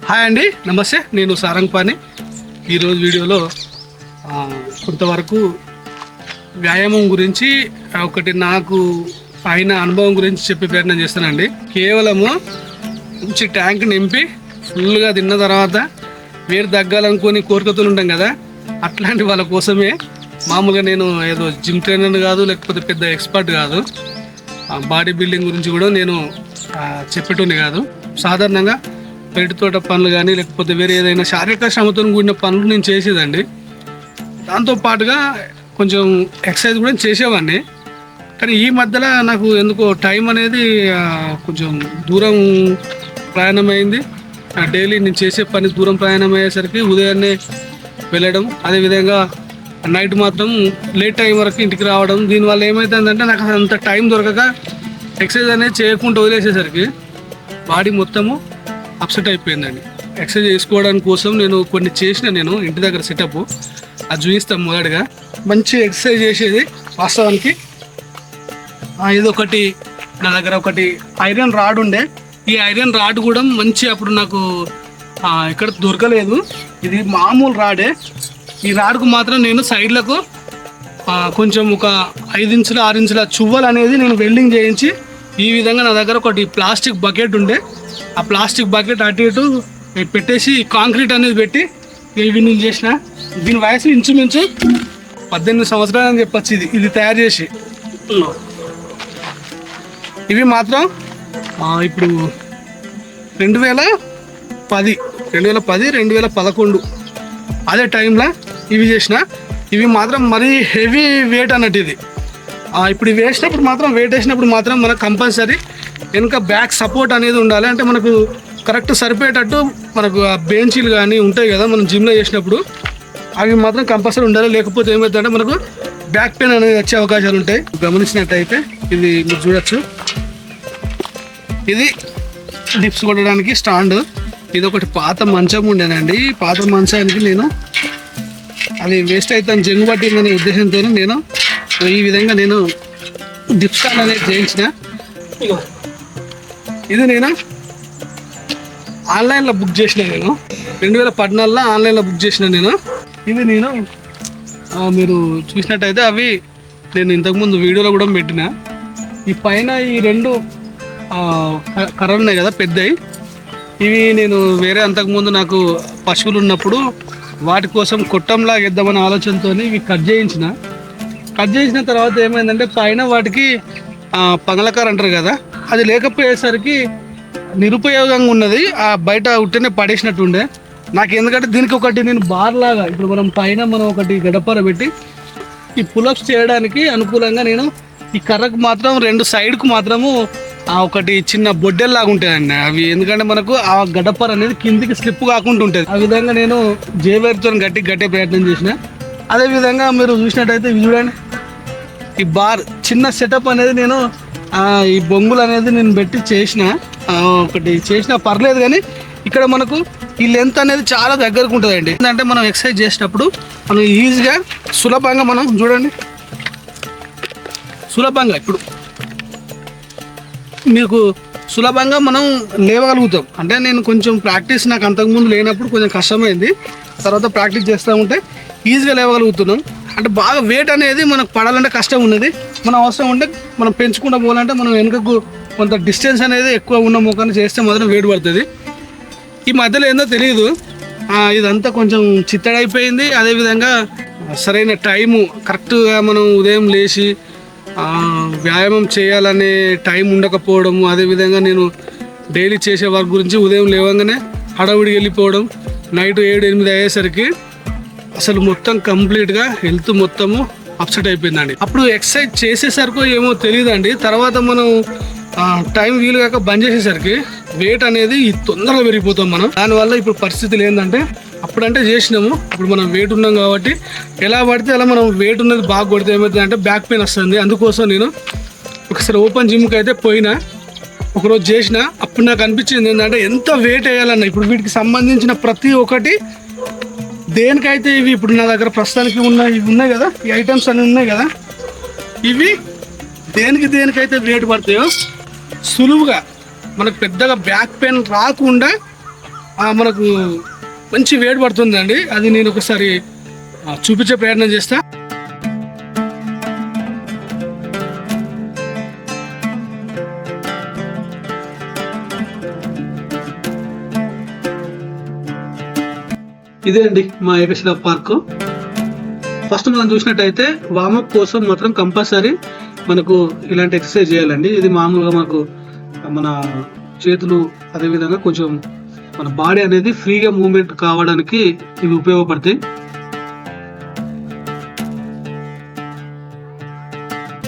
Hi అండి, నమస్తే. నేను సారంగపాణి. ఈరోజు వీడియోలో కొంతవరకు వ్యాయామం గురించి ఒకటి నాకు అయిన అనుభవం గురించి చెప్పే ప్రయత్నం చేస్తానండి. కేవలము మంచి ట్యాంక్ నింపి ఫుల్గా తిన్న తర్వాత వేరు తగ్గాలనుకొని కోరికతలు ఉంటాం కదా, అట్లాంటి వాళ్ళ కోసమే. మామూలుగా నేను ఏదో జిమ్ ట్రైనర్ కాదు, లేకపోతే పెద్ద ఎక్స్పర్ట్ కాదు. బాడీ బిల్డింగ్ గురించి కూడా నేను చెప్పేటోని కాదు. సాధారణంగా పెరటి తోట పనులు కానీ, లేకపోతే వేరే ఏదైనా శారీరక శ్రమతో కూడిన పనులు నేను చేసేదండి. దాంతోపాటుగా కొంచెం ఎక్సర్సైజ్ కూడా చేసేవాడిని. కానీ ఈ మధ్యలో నాకు ఎందుకో టైం అనేది కొంచెం దూరం ప్రయాణమైంది. డైలీ నేను చేసే పని దూరం ప్రయాణం అయ్యేసరికి ఉదయాన్నే వెళ్ళడం, అదేవిధంగా నైట్ మాత్రం లేట్ టైం వరకు ఇంటికి రావడం. దీనివల్ల ఏమవుతుందంటే నాకు అంత టైం దొరకక ఎక్సర్సైజ్ అనేది చేయకుండా వదిలేసేసరికి బాడీ మొత్తము అప్సెట్ అయిపోయిందండి. ఎక్సర్సైజ్ చేసుకోవడానికి కోసం నేను కొన్ని నేను ఇంటి దగ్గర సెటప్ అది చూపిస్తాను. మొదటిగా మంచి ఎక్సర్సైజ్ చేసేది వాస్తవానికి ఇదొకటి. నా దగ్గర ఒకటి ఐరన్ రాడ్ ఉండే. ఈ ఐరన్ రాడ్ కూడా మంచి అప్పుడు నాకు ఇక్కడ దొరకలేదు. ఇది మామూలు రాడే. ఈ రాడ్కు మాత్రం నేను సైడ్లకు కొంచెం ఒక 5 ఇంచుల 6 ఇంచుల చువ్వలు అనేది నేను వెల్డింగ్ చేయించి, ఈ విధంగా నా దగ్గర ఒకటి ప్లాస్టిక్ బకెట్ ఉండే. ఆ ప్లాస్టిక్ బకెట్ అటు ఇటు పెట్టేసి కాంక్రీట్ అనేది పెట్టి ఇవి నేను చేసిన. దీని వయసు ఇంచుమించు 18 సంవత్సరాలు అని చెప్పచ్చు. ఇది తయారు చేసి ఇవి మాత్రం ఇప్పుడు 2010 2011 అదే టైంలో ఇవి చేసిన. ఇవి మాత్రం మరీ హెవీ వెయిట్ అన్నట్టు. ఇది ఇప్పుడు ఇవి వేసినప్పుడు మాత్రం వెయిట్ వేసినప్పుడు మాత్రం మనకు కంపల్సరీ వెనుక బ్యాక్ సపోర్ట్ అనేది ఉండాలి. అంటే మనకు కరెక్ట్ సరిపోయేటట్టు మనకు ఆ బెంచీలు కానీ ఉంటాయి కదా మనం జిమ్లో చేసినప్పుడు, అవి మాత్రం కంపల్సరీ ఉండాలి. లేకపోతే ఏమవుతుందంటే మనకు బ్యాక్ పెయిన్ అనేది వచ్చే అవకాశాలు ఉంటాయి. గమనించినట్టయితే ఇది మీరు చూడొచ్చు. ఇది డిప్స్ కొట్టడానికి స్టాండ్. ఇది ఒకటి పాత మంచం ఉండేనండి. పాత మంచానికి నేను అది వేస్ట్ అవుతాను జంగు పట్టిందనే ఉద్దేశంతో నేను ఈ విధంగా నేను డిప్ స్టాండ్ అనేది చేయించిన. ఇది నేను ఆన్లైన్లో బుక్ చేసిన. నేను 2014లో ఆన్లైన్లో బుక్ చేసిన. ఇవి నేను మీరు చూసినట్టయితే అవి నేను ఇంతకుముందు వీడియోలో కూడా పెట్టిన. ఈ పైన ఈ 2 కర్రలు ఉన్నాయి కదా పెద్దవి, ఇవి నేను వేరే అంతకుముందు నాకు పశువులు ఉన్నప్పుడు వాటి కోసం కొట్టంలాగా ఇద్దామనే ఆలోచనతో ఇవి కట్ చేసిన తర్వాత ఏమైందంటే పైన వాటికి పగలకారు అంటారు కదా, అది లేకపోయేసరికి నిరుపయోగంగా ఉన్నది. బయట ఉట్టనే పడేసినట్టు ఉండే నాకు. ఎందుకంటే దీనికి ఒకటి నేను బార్ లాగా ఇప్పుడు మనం ఒకటి గడపర పెట్టి ఈ పులప్స్ చేయడానికి అనుకూలంగా నేను ఈ కర్రకు మాత్రం 2 సైడ్కు మాత్రము ఒకటి చిన్న బొడ్డెల్లాగా ఉంటాయండి అవి. ఎందుకంటే మనకు ఆ గడపర అనేది కిందికి స్లిప్ కాకుండా ఉంటుంది. ఆ విధంగా నేను జేవేర్తో గట్టే ప్రయత్నం చేసిన. అదేవిధంగా మీరు చూసినట్టయితే ఇవి చూడండి, ఈ బార్ చిన్న సెటప్ అనేది నేను ఈ బొంగులు అనేది నేను పెట్టి ఒకటి చేసిన పర్లేదు. కానీ ఇక్కడ మనకు ఈ లెంత్ అనేది చాలా దగ్గరకు ఉంటుందండి. ఎందుకంటే మనం ఎక్సర్సైజ్ చేసేటప్పుడు మనం ఈజీగా సులభంగా మనం చూడండి, సులభంగా ఇప్పుడు మీకు సులభంగా మనం లేవగలుగుతాం. అంటే నేను కొంచెం ప్రాక్టీస్ నాకు అంతకుముందు లేనప్పుడు కొంచెం కష్టమైంది. తర్వాత ప్రాక్టీస్ చేస్తూ ఉంటే ఈజీగా లేవగలుగుతున్నాం. అంటే బాగా వెయిట్ అనేది మనకు పడాలంటే కష్టం ఉన్నది. మనం అవసరం ఉంటే మనం పెంచుకుంటూ పోవాలంటే మనం వెనుకకు కొంత డిస్టెన్స్ అనేది ఎక్కువ ఉన్న మోకాన్ని చేస్తే మాత్రం వెయిట్ పడుతుంది. ఈ మధ్యలో ఏందో తెలియదు, ఇదంతా కొంచెం చిత్తడైపోయింది. అదేవిధంగా సరైన టైము కరెక్ట్గా మనం ఉదయం లేచి వ్యాయామం చేయాలనే టైం ఉండకపోవడము, అదేవిధంగా నేను డైలీ చేసే వర్క్ గురించి ఉదయం లేవగానే హడావుడికి వెళ్ళిపోవడం, నైట్ 7-8 అయ్యేసరికి అసలు మొత్తం కంప్లీట్గా హెల్త్ మొత్తము అప్సెట్ అయిపోయిందండి. అప్పుడు ఎక్సర్సైజ్ చేసేసరికి ఏమో తెలియదండి. తర్వాత మనం టైం వీలు కాక బంద్ చేసేసరికి వెయిట్ అనేది తొందరగా పెరిగిపోతాం మనం. దానివల్ల ఇప్పుడు పరిస్థితులు ఏంటంటే అప్పుడంటే చేసినాము, ఇప్పుడు మనం వెయిట్ ఉన్నాం కాబట్టి ఎలా పడితే అలా మనం వెయిట్ ఉన్నది బాగా కొడితే ఏమవుతుంది అంటే బ్యాక్ పెయిన్ వస్తుంది. అందుకోసం నేను ఒకసారి ఓపెన్ జిమ్కి అయితే పోయినా, ఒకరోజు చేసిన. అప్పుడు నాకు అనిపించింది ఏంటంటే ఎంత వెయిట్ వేయాలన్న. ఇప్పుడు వీటికి సంబంధించిన ప్రతి ఒక్కటి దేనికైతే ఇవి ఇప్పుడు నా దగ్గర ప్రస్తుతానికి ఇవి ఉన్నాయి కదా, ఈ ఐటమ్స్ అన్నీ ఉన్నాయి కదా, ఇవి దేనికైతే వెయిట్ పడతాయో సులువుగా మనకు పెద్దగా బ్యాక్ పెయిన్ రాకుండా మనకు మంచి వేడి పడుతుందండి. అది నేను ఒకసారి చూపించే ప్రయత్నం చేస్తా. ఇదే అండి మా ఏకశిలా పార్క్. ఫస్ట్ మనం చూసినట్టయితే వార్మప్ కోసం మాత్రం కంపల్సరీ మనకు ఇలాంటి ఎక్సర్సైజ్ చేయాలండి. ఇది మామూలుగా మనకు మన చేతులు అదేవిధంగా కొంచెం మన బాడీ అనేది ఫ్రీగా మూవ్మెంట్ కావడానికి ఇవి ఉపయోగపడతాయి.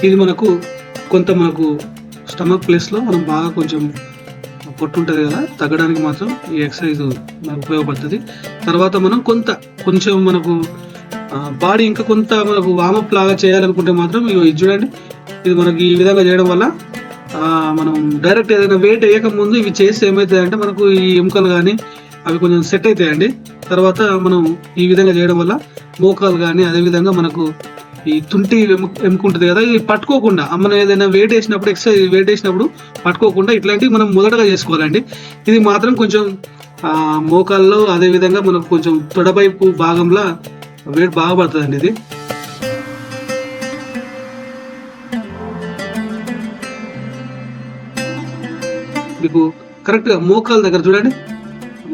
ఇది మనకు మనకు స్టమక్ ప్లేస్లో మనం బాగా కొంచెం పొట్టు ఉంటుంది కదా, తగ్గడానికి మాత్రం ఈ ఎక్సర్సైజ్ మనకు ఉపయోగపడుతుంది. తర్వాత మనం కొంచెం మనకు బాడీ ఇంకా మనకు వార్మప్ లాగా చేయాలనుకుంటే మాత్రం ఇది చూడండి. ఇది మనకి ఈ విధంగా చేయడం వల్ల మనం డైరెక్ట్ ఏదైనా వెయిట్ వేయక ముందు ఇవి చేస్తే ఏమవుతాయంటే మనకు ఈ ఎముకలు కానీ అవి కొంచెం సెట్ అవుతాయండి. తర్వాత మనం ఈ విధంగా చేయడం వల్ల మోకాలు కానీ అదేవిధంగా మనకు ఈ తుంటి ఎముక ఉంటుంది కదా, ఇది పట్టుకోకుండా మనం ఏదైనా వెయిట్ వేసినప్పుడు ఎక్సర్సైజ్ వెయిట్ వేసినప్పుడు పట్టుకోకుండా ఇట్లాంటివి మనం మొదటగా చేసుకోవాలండి. ఇది మాత్రం కొంచెం మోకాల్లో అదేవిధంగా మనకు కొంచెం తొడవైపు భాగంలో వెయిట్ బాగా పడుతుందండి. ఇది మీకు కరెక్ట్గా మోకాల దగ్గర చూడండి,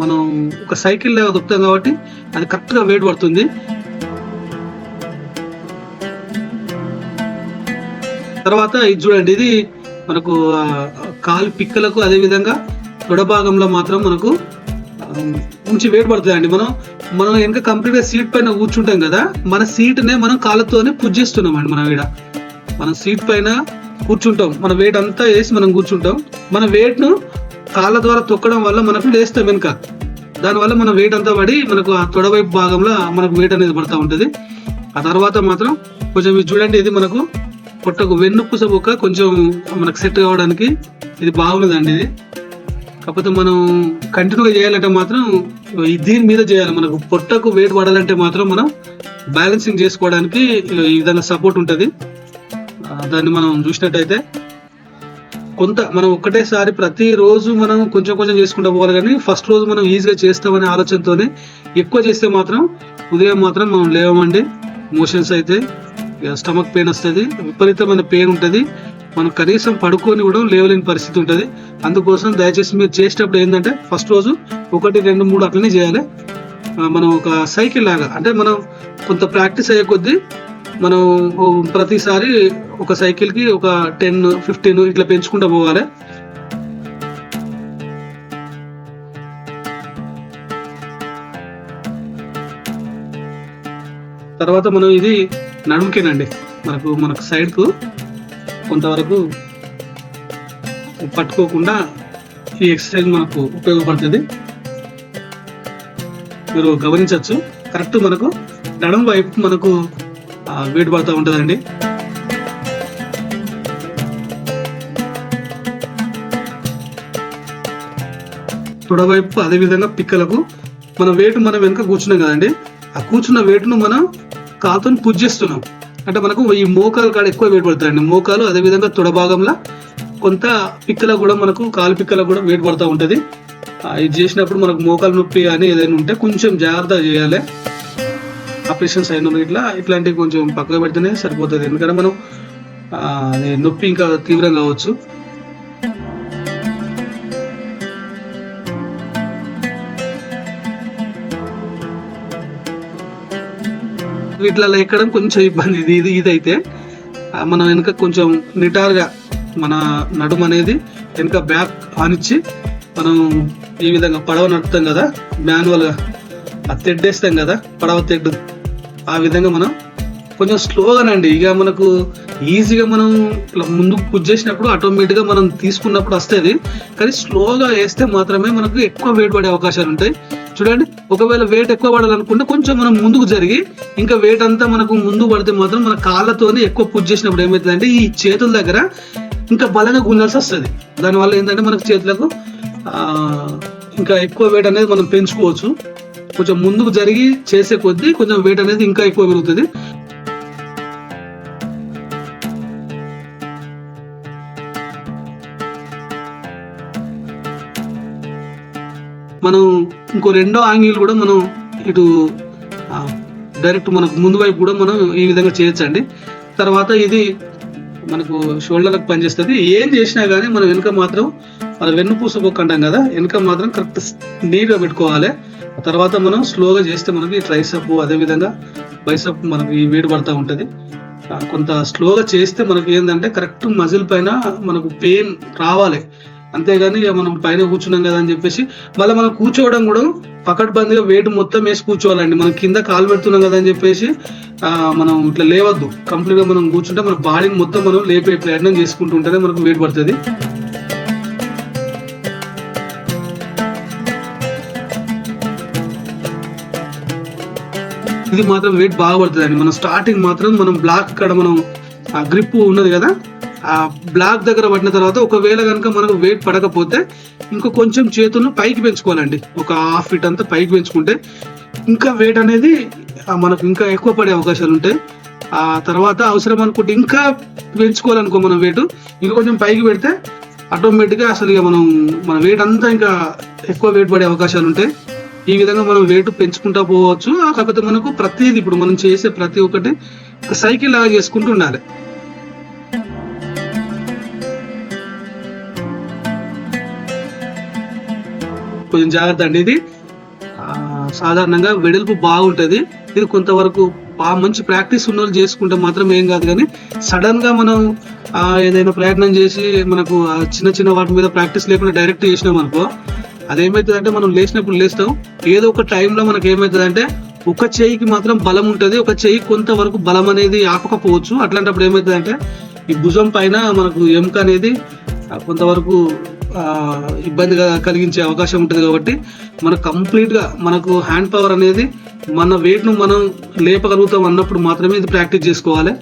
మనం ఒక సైకిల్ లాగా దొక్కుతాం కాబట్టి అది కరెక్ట్గా వెయిట్ పడుతుంది. తర్వాత ఇది చూడండి, ఇది మనకు కాలు పిక్కలకు అదేవిధంగా తొడ భాగంలో మాత్రం మనకు మంచి వెయిట్ పడుతుందండి. మనం వెనక కంప్లీట్గా సీట్ పైన కూర్చుంటాం కదా, మన సీట్నే మనం కాళ్ళతోనే పుష్ చేస్తున్నాం అండి. మనం సీట్ పైన కూర్చుంటాం, మన వెయిట్ అంతా వేసి మనం కూర్చుంటాం. మన వెయిట్ను కాళ్ళ ద్వారా తొక్కడం వల్ల మనకు లేస్తాం వెనుక, దానివల్ల మన వెయిట్ అంతా పడి మనకు ఆ తొడవైపు భాగంలో మనకు వెయిట్ అనేది పడుతూ ఉంటుంది. ఆ తర్వాత మాత్రం కొంచెం ఇది చూడండి, ఇది మనకు పొట్టకు వెన్నుపూస బొక్క కొంచెం మనకు సెట్ కావడానికి ఇది బాగుందండి. ఇది కాకపోతే మనం కంటిన్యూగా చేయాలంటే మాత్రం దీని మీద చేయాలి. మనకు పొట్టకు వెయిట్ పడాలంటే మాత్రం మనం బ్యాలెన్సింగ్ చేసుకోవడానికి ఈ విధంగా సపోర్ట్ ఉంటుంది. దాన్ని మనం చూసినట్టయితే మనం ఒక్కటేసారి ప్రతిరోజు మనం కొంచెం చేసుకుంటూ పోవాలి, కానీ ఫస్ట్ రోజు మనం ఈజీగా చేస్తామనే ఆలోచనతోనే ఎక్కువ చేస్తే మాత్రం ఉదయం మాత్రం మనం లేవమండి, మోషన్స్ అయితే స్టమక్ పెయిన్ వస్తుంది, విపరీతమైన పెయిన్ ఉంటుంది, మనం కనీసం పడుకొని కూడా లేవలేని పరిస్థితి ఉంటుంది. అందుకోసం దయచేసి మీరు చేసేటప్పుడు ఏంటంటే ఫస్ట్ రోజు 1, 2, 3 అట్లనే చేయాలి. మనం ఒక సైకిల్ లాగా, అంటే మనం కొంత ప్రాక్టీస్ అయ్యే కొద్దీ మనం ప్రతిసారి ఒక సైకిల్కి ఒక 10, 15 ఇట్లా పెంచుకుంటూ పోవాలి. తర్వాత మనం ఇది నడుముకేనండి, మనకు సైడ్కు కొంతవరకు పట్టుకోకుండా ఈ ఎక్సర్సైజ్ మనకు ఉపయోగపడుతుంది. మీరు గమనించవచ్చు, కరెక్ట్ మనకు నడుము వైపు మనకు వెయిట్ పడుతూ ఉంటుందండి. తొడవైపు అదేవిధంగా పిక్కలకు మన వెయిట్ మనం వెనుక కూర్చున్నాం కదండి, ఆ కూర్చున్న వెయిట్ను మనం కాలుతో పుష్ చేస్తున్నాం. అంటే మనకు ఈ మోకాలు కాడ ఎక్కువ వెయిట్ పడుతుందండి. మోకాలు అదేవిధంగా తొడ భాగంలో కొంత పిక్కలకు కూడా మనకు కాలు పిక్కలకు కూడా వెయిట్ పడుతూ ఉంటుంది. ఇది చేసినప్పుడు మనకు మోకాలు నొప్పి కానీ ఏదైనా ఉంటే కొంచెం జాగ్రత్తగా చేయాలి. ఆపరేషన్స్ అయిన ఇట్లాంటివి కొంచెం పక్కన పెడితేనే సరిపోతుంది, ఎందుకంటే మనం నొప్పి ఇంకా తీవ్రం కావచ్చు. వీటిలలో ఎక్కడం కొంచెం ఇబ్బంది. ఇదైతే మనం వెనుక కొంచెం నిటారుగా మన నడుము అనేది వెనుక బ్యాక్ ఆనిచ్చి మనం ఈ విధంగా పడవ నడుపుతాం కదా, మాన్యువల్గా తెడ్డేస్తాం కదా పడవ తెడ్డు, ఆ విధంగా మనం కొంచెం స్లోగానండి. ఇక మనకు ఈజీగా మనం ముందుకు పుష్ చేసినప్పుడు ఆటోమేటిక్గా మనం తీసుకున్నప్పుడు వస్తుంది, కానీ స్లోగా వేస్తే మాత్రమే మనకు ఎక్కువ వెయిట్ పడే అవకాశాలు ఉంటాయి. చూడండి, ఒకవేళ వెయిట్ ఎక్కువ పడాలనుకుంటే కొంచెం మనం ముందుకు జరిగి ఇంకా వెయిట్ అంతా మనకు ముందు పడితే మాత్రం మన కాళ్ళతోనే ఎక్కువ పుష్ చేసినప్పుడు ఏమవుతుందంటే ఈ చేతుల దగ్గర ఇంకా బలంగా గుంజాల్సి వస్తుంది. దానివల్ల ఏంటంటే మనకు చేతులకు ఇంకా ఎక్కువ వెయిట్ అనేది మనం పెంచుకోవచ్చు. కొంచెం ముందుకు జరిగి చేసే కొద్దీ కొంచెం వెయిట్ అనేది ఇంకా ఎక్కువ పెరుగుతుంది. మనం ఇంకో రెండో యాంగిల్ కూడా మనం ఇటు డైరెక్ట్ మనకు ముందు వైపు కూడా మనం ఈ విధంగా చేయొచ్చండి. తర్వాత ఇది మనకు షోల్డర్లకు పనిచేస్తుంది. ఏం చేసినా కానీ మనం వెనుక మాత్రం మన వెన్నుపూస బొక్క అంటాం కదా, వెనుక మాత్రం కరెక్ట్ నీట్గా పెట్టుకోవాలి. తర్వాత మనం స్లోగా చేస్తే మనకి ట్రైసప్ అదేవిధంగా బైసప్ మనకి వేడి పడుతూ ఉంటుంది. కొంత స్లోగా చేస్తే మనకి ఏంటంటే కరెక్ట్ మజిల్ పైన మనకు పెయిన్ రావాలి. అంతేగాని ఇక మనం పైన కూర్చున్నాం కదా అని చెప్పేసి మళ్ళీ మనం కూర్చోవడం కూడా పకడ్బందీగా వెయిట్ మొత్తం వేసి కూర్చోవాలండి. మనం కింద కాలు పెడుతున్నాం కదా అని చెప్పేసి మనం ఇట్లా లేవద్దు. కంప్లీట్గా మనం కూర్చుంటే మన బాడీని మొత్తం మనం లేపే ప్రయత్నం చేసుకుంటూ ఉంటేనే మనకు వెయిట్ పడుతుంది. ఇది మాత్రం వెయిట్ బాగా పడుతుంది అండి. మనం స్టార్టింగ్ మాత్రం మనం బ్లాక్ ఇక్కడ మనం గ్రిప్ ఉన్నది కదా, ఆ బ్లాక్ దగ్గర పడిన తర్వాత ఒకవేళ కనుక మనకు వెయిట్ పడకపోతే ఇంకా కొంచెం చేతులను పైకి పెంచుకోవాలండి. ఒక హాఫ్ ఫీట్ అంతా పైకి పెంచుకుంటే ఇంకా వెయిట్ అనేది మనకు ఇంకా ఎక్కువ పడే అవకాశాలు ఉంటాయి. ఆ తర్వాత అవసరం అనుకుంటే ఇంకా పెంచుకోవాలనుకో మనం వెయిట్ ఇంకా కొంచెం పైకి పెడితే ఆటోమేటిక్గా అసలు ఇక మన వెయిట్ అంతా ఇంకా ఎక్కువ వెయిట్ పడే అవకాశాలు ఉంటాయి. ఈ విధంగా మనం వెయిట్ పెంచుకుంటా పోవచ్చు. కాకపోతే మనకు ప్రతిదీ ఇప్పుడు మనం చేసే ప్రతి ఒక్కటి సైకిల్ లాగా చేసుకుంటూ ఉండాలి. కొంచెం జాగ్రత్త అండి. ఇది సాధారణంగా వెడల్పు బాగుంటుంది. ఇది కొంతవరకు మంచి ప్రాక్టీస్ ఉన్న వాళ్ళు చేసుకుంటే మాత్రం ఏం కాదు. కానీ సడన్ గా మనం ఏదైనా ప్రయత్నం చేసి మనకు చిన్న చిన్న వాటి మీద ప్రాక్టీస్ లేకుండా డైరెక్ట్ చేసినాం అనుకో, అదేమవుతుందంటే మనం లేచినప్పుడు లేస్తాం, ఏదో ఒక టైంలో మనకి ఏమవుతుందంటే ఒక చెయ్యికి మాత్రం బలం ఉంటుంది, ఒక చెయ్యి కొంతవరకు బలం అనేది ఆపకపోవచ్చు. అట్లాంటప్పుడు ఏమవుతుందంటే ఈ భుజం పైన మనకు ఎముక అనేది కొంతవరకు ఇబ్బందిగా కలిగించే అవకాశం ఉంటుంది. కాబట్టి మనకు కంప్లీట్గా మనకు హ్యాండ్ పవర్ అనేది మన వెయిట్ను మనం లేపగలుగుతాం అన్నప్పుడు మాత్రమే ఇది ప్రాక్టీస్ చేసుకోవాలి.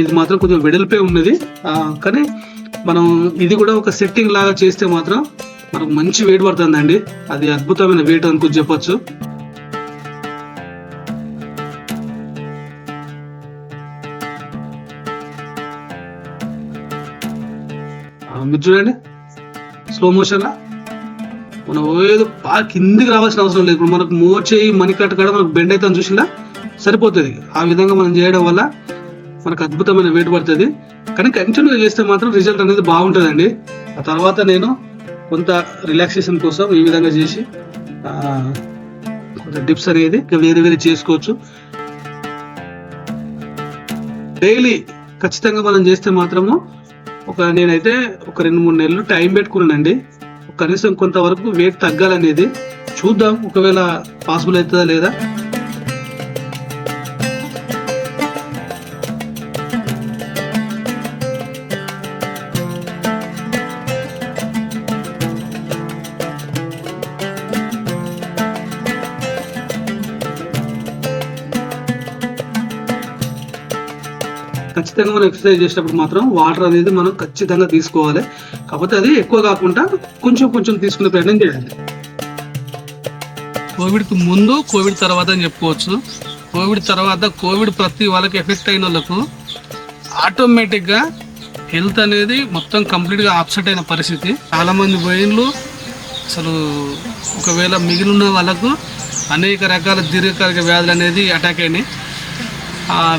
ఇది మాత్రం కొంచెం వెడల్పే ఉన్నది, కానీ మనం ఇది కూడా ఒక సెట్టింగ్ లాగా చేస్తే మాత్రం మనకు మంచి వెయిట్ పడుతుందండి. అది అద్భుతమైన వెయిట్ అనుకుని చెప్పొచ్చు. మీరు చూడండి స్లో మోషన్ లా మనం ఏదో బాగా కిందికి రావాల్సిన అవసరం లేదు. ఇప్పుడు మనకు మోచేయి మణికట్టు కూడా మనకు బెండ్ అయితే చూసినా సరిపోతుంది. ఆ విధంగా మనం చేయడం వల్ల మనకు అద్భుతమైన వెయిట్ పడుతుంది. కానీ కంటిన్యూగా చేస్తే మాత్రం రిజల్ట్ అనేది బాగుంటుందండి. ఆ తర్వాత నేను కొంత రిలాక్సేషన్ కోసం ఈ విధంగా చేసి కొంత డిప్స్ అనేది వేరే వేరే చేసుకోవచ్చు. డైలీ ఖచ్చితంగా మనం చేస్తే మాత్రము నేనైతే ఒక 2-3 నెలలు టైం పెట్టుకున్నానండి. కనీసం కొంతవరకు వెయిట్ తగ్గాలనేది. చూద్దాం ఒకవేళ పాసిబుల్ అవుతుందా లేదా. ఖచ్చితంగా మనం ఎక్సర్సైజ్ చేసేటప్పుడు మాత్రం వాటర్ అనేది మనం ఖచ్చితంగా తీసుకోవాలి. కాకపోతే అది ఎక్కువ కాకుండా కొంచెం కొంచెం తీసుకునే ప్రయత్నం చేయాలి. కోవిడ్కి ముందు కోవిడ్ తర్వాత అని చెప్పుకోవచ్చు. కోవిడ్ తర్వాత కోవిడ్ ప్రతి వాళ్ళకి ఎఫెక్ట్ అయిన వాళ్ళకు ఆటోమేటిక్గా హెల్త్ అనేది మొత్తం కంప్లీట్గా అప్సెట్ అయిన పరిస్థితి. చాలామంది పోయిన్లు అసలు ఒకవేళ మిగిలిన వాళ్ళకు అనేక రకాల దీర్ఘకాలిక వ్యాధులు అనేది అటాక్ అయినాయి.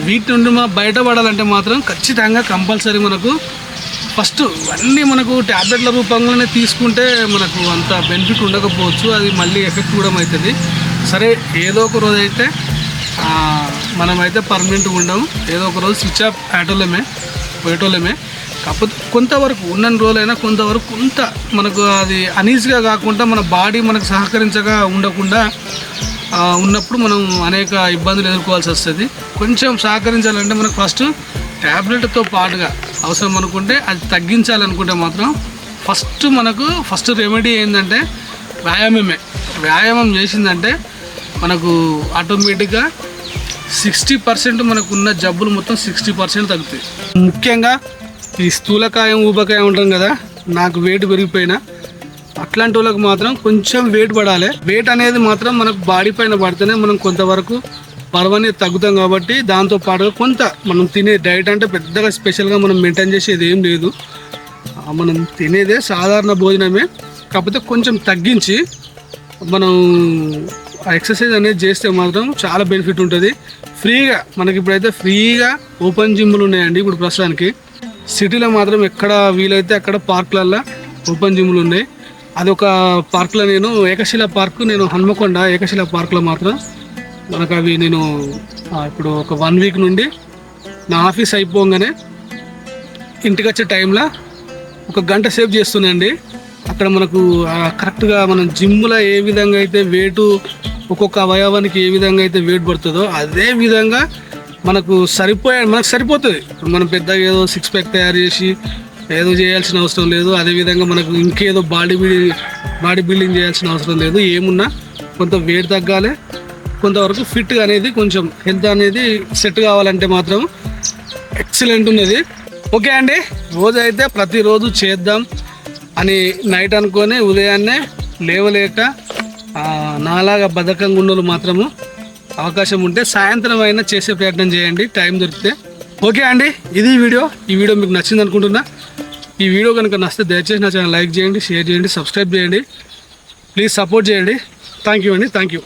వీటి నుండి బయటపడాలంటే మాత్రం ఖచ్చితంగా కంపల్సరీ మనకు ఫస్ట్ అన్నీ మనకు ట్యాబ్లెట్ల రూపంలోనే తీసుకుంటే మనకు అంత బెనిఫిట్ ఉండకపోవచ్చు. అది మళ్ళీ ఎఫెక్ట్ కూడా అవుతుంది. సరే ఏదో ఒక రోజు అయితే మనమైతే పర్మనెంట్గా ఉండము, ఏదో ఒక రోజు స్విచ్ ఆఫ్ పోయేటోళ్ళమే. కాకపోతే కొంతవరకు ఉన్న రోజులైనా కొంతవరకు మనకు అది అనీజీగా కాకుండా మన బాడీ మనకు సహకరించగా ఉండకుండా ఉన్నప్పుడు మనం అనేక ఇబ్బందులు ఎదుర్కోవాల్సి వస్తుంది. కొంచెం సహకరించాలంటే మనకు ఫస్ట్ ట్యాబ్లెట్తో పాటుగా అవసరం అనుకుంటే అది తగ్గించాలనుకుంటే మాత్రం ఫస్ట్ రెమెడీ ఏంటంటే వ్యాయామం చేసిందంటే మనకు ఆటోమేటిక్గా 60% మనకున్న జబ్బులు మొత్తం 60% తగ్గుతాయి. ముఖ్యంగా ఈ స్థూలకాయం ఊబకాయం ఉంటాం కదా, నాకు వెయిట్ పెరిగిపోయినా అట్లాంటి వాళ్ళకి మాత్రం కొంచెం వెయిట్ పడాలి. వెయిట్ అనేది మాత్రం మనకు బాడీ పైన పడితేనే మనం కొంతవరకు బరువు తగ్గుతాం. కాబట్టి దాంతో పాటుగా కొంత మనం తినే డైట్ అంటే పెద్దగా స్పెషల్గా మనం మెయింటైన్ చేసేది ఏం లేదు. మనం తినేదే సాధారణ భోజనమే. కాకపోతే కొంచెం తగ్గించి మనం ఎక్సర్సైజ్ అనేది చేస్తే మాత్రం చాలా బెనిఫిట్ ఉంటుంది. ఫ్రీగా మనకి ఇప్పుడైతే ఫ్రీగా ఓపెన్ జిమ్లు ఉన్నాయండి. ఇప్పుడు ప్రస్తుతానికి సిటీలో మాత్రం ఎక్కడ వీలైతే అక్కడ పార్కులల్లో ఓపెన్ జిమ్లు ఉన్నాయి. అదొక పార్క్లో నేను ఏకశిల పార్క్, నేను హన్మకొండ ఏకశిల పార్క్లో మాత్రం మనకు అవి నేను ఇప్పుడు ఒక 1 వీక్ నుండి నా ఆఫీస్ అయిపోగానే ఇంటికి వచ్చే టైంలో ఒక గంట సేపు చేస్తున్నాండి. అక్కడ మనకు కరెక్ట్గా మనం జిమ్లో ఏ విధంగా అయితే వెయిట్ ఒక్కొక్క అవయవానికి ఏ విధంగా అయితే వెయిట్ పడుతుందో అదే విధంగా మనకు సరిపోతుంది. ఇప్పుడు మనం పెద్దగా ఏదో 6 ప్యాక్ తయారు చేసి ఏదో చేయాల్సిన అవసరం లేదు. అదేవిధంగా మనకు ఇంకేదో బాడీ బిల్డింగ్ చేయాల్సిన అవసరం లేదు. ఏమున్నా కొంత వెయిట్ తగ్గాలి, కొంతవరకు ఫిట్ అనేది కొంచెం హెల్త్ అనేది సెట్ కావాలంటే మాత్రం ఎక్సలెంట్ ఉన్నది. ఓకే అండి, రోజైతే ప్రతిరోజు చేద్దాం అని నైట్ అనుకొని ఉదయాన్నే లేవలేక నాలాగా బద్ధకంగా ఉన్నోళ్ళు మాత్రము అవకాశం ఉంటే సాయంత్రం అయినా చేసే ప్రయత్నం చేయండి టైం దొరికితే. ఓకే అండి, ఇది వీడియో. ఈ వీడియో మీకు నచ్చింది అనుకుంటున్నా. ఈ వీడియో కనుక నచ్చితే దయచేసి నా ఛానల్ లైక్ చేయండి, షేర్ చేయండి, సబ్స్క్రైబ్ చేయండి. ప్లీజ్ సపోర్ట్ చేయండి. థ్యాంక్ యూ అండి, థ్యాంక్ యూ.